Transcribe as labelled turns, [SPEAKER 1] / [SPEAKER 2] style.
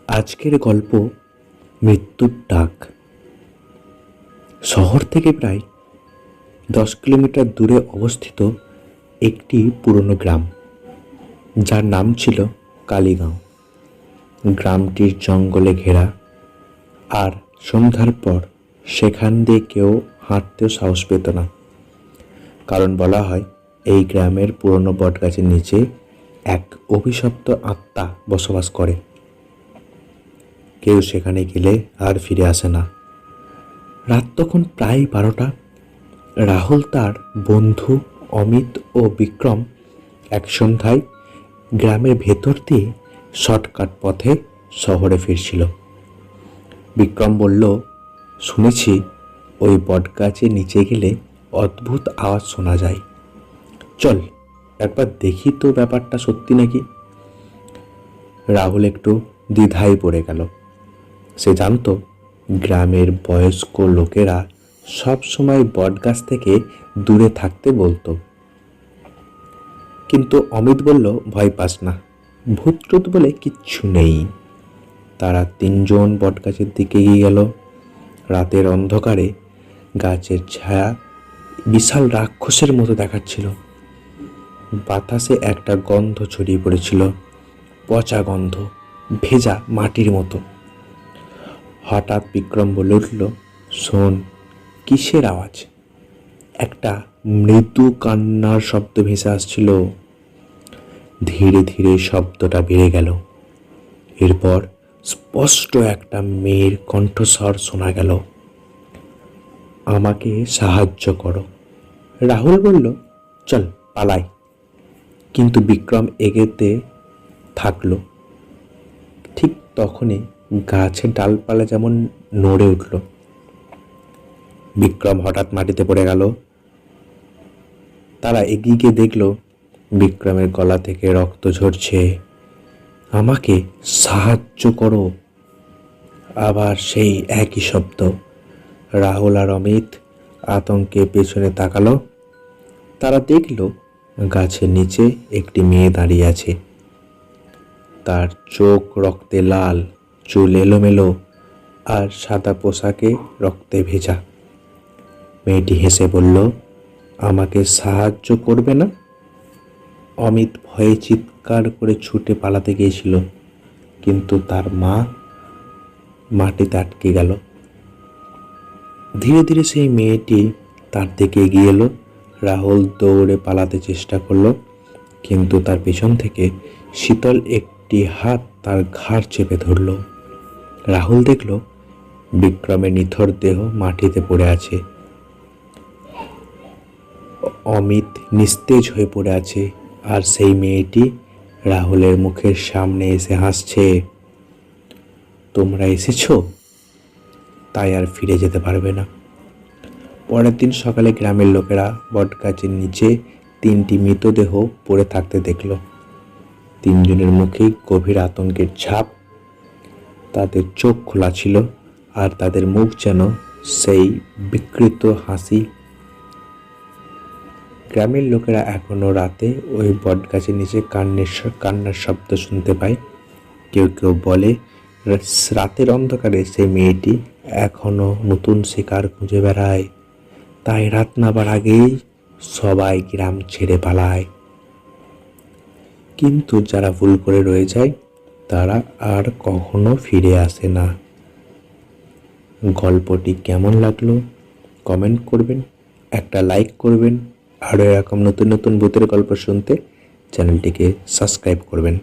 [SPEAKER 1] আজকের গল্প মৃত্যুর ডাক। শহর থেকে প্রায় 10 কিলোমিটার দূরে অবস্থিত একটি পুরনো গ্রাম, যার নাম ছিল কালীগাঁও। গ্রামটির জঙ্গলে ঘেরা, আর সন্ধ্যার পর সেখান দিয়ে কেউ হাঁটতেও সাহস পেত না। কারণ বলা হয় এই গ্রামের পুরনো বটগাছের নিচে এক অভিশপ্ত আত্মা বসবাস করে। কেউ সেখানে গেলে আর ফিরে আসে না। রাত তখন প্রায় 12টা। রাহুল, তার বন্ধু অমিত ও বিক্রম এক সন্ধ্যায় গ্রামের ভেতর দিয়ে শর্টকাট পথে শহরে ফিরছিল। বিক্রম বলল, শুনেছি ওই বটগাছের নিচে গেলে অদ্ভুত আওয়াজ শোনা যায়। চল একবার দেখি তো ব্যাপারটা সত্যি নাকি। রাহুল একটু দ্বিধায় পড়ে গেল। সে জানত গ্রামের বয়স্ক লোকেরা সব সময় বটগাছ থেকে দূরে থাকতে বলতো। কিন্তু অমিত বলল, ভয় পাস না, ভূত বলে কিচ্ছু নেই। তারা তিনজন বটগাছের দিকে এগিয়ে গেল। রাতের অন্ধকারে গাছের ছায়া বিশাল রাক্ষসের মতো দেখাচ্ছিল। বাতাসে একটা গন্ধ ছড়িয়ে পড়েছিল, পচা গন্ধ, ভেজা মাটির মতো। হঠাৎ বিক্রম বলে উঠল, শোন, কিসের আওয়াজ? একটা মৃদু কান্নার শব্দ ভেসে আসছিল। ধীরে ধীরে শব্দটা বেড়ে গেল। এরপর স্পষ্ট একটা মেয়ের কণ্ঠস্বর শোনা গেল, আমাকে সাহায্য করো। রাহুল বলল, চল পালাই। কিন্তু বিক্রম এগোতে থাকলো। ঠিক তখনই গাছের ডালপালা যেমন নড়ে উঠল। বিক্রম হঠাৎ মাটিতে পড়ে গেল। তারা এগিয়ে গিয়ে দেখল বিক্রমের গলা থেকে রক্ত ঝরছে। আমাকে সাহায্য করো। আবার সেই একই শব্দ। রাহুল আর অমিত আতঙ্কে পেছনে তাকালো। তারা দেখল গাছের নিচে একটি মেয়ে দাঁড়িয়ে আছে। তার চোখ রক্তে লাল, চুল এলোমেলো, আর সাদা পোশাকে রক্তে ভেজা। মেয়েটি হেসে বলল, আমাকে সাহায্য করবে না? অমিত ভয়ে চিৎকার করে ছুটে পালাতে গিয়েছিল, কিন্তু তার মা মাটিতে আটকে গেল। ধীরে ধীরে সেই মেয়েটি তার দিকে এগিয়ে এলো। রাহুল দৌড়ে পালাতে চেষ্টা করলো, কিন্তু তার পেছন থেকে শীতল একটি হাত তার ঘাড় চেপে ধরল। রাহুল দেখল বিক্রমের নিথর দেহ মাটিতে পড়ে আছে। অমিত নিস্তেজ হয়ে পড়ে আছে, আর সেই মেয়েটি রাহুলের মুখের সামনে এসে হাসছে। তোমরা এসেছো, তাই আর ফিরে যেতে পারবে না। পরের দিন সকালে গ্রামের লোকেরা বটগাছের নিচে 3টি মৃতদেহ পড়ে থাকতে দেখল। 3জনের মুখেই গভীর আতঙ্কের ছাপ। তাদের চোখ খোলা ছিল, আর তাদের মুখ যেন সেই বিকৃত হাসি। গ্রামের লোকেরা এখনো রাতে ওই বটগাছের নিচে কান্নার শব্দ শুনতে পায়। কেউ কেউ বলে রাতের অন্ধকারে সেই মেয়েটি এখনো নতুন শিকার খুঁজে বেড়ায়, তাই রাত নাবার আগেই সবাই গ্রাম ছেড়ে পালায়। কিন্তু যারা ভুল করে রয়ে যায় তারা আর কখনো ফিরে আসে না। গল্পটি কেমন লাগলো কমেন্ট করবেন, একটা লাইক করবেন, আরও এরকম নতুন নতুন ভূতের গল্প শুনতে চ্যানেলটিকে সাবস্ক্রাইব করবেন।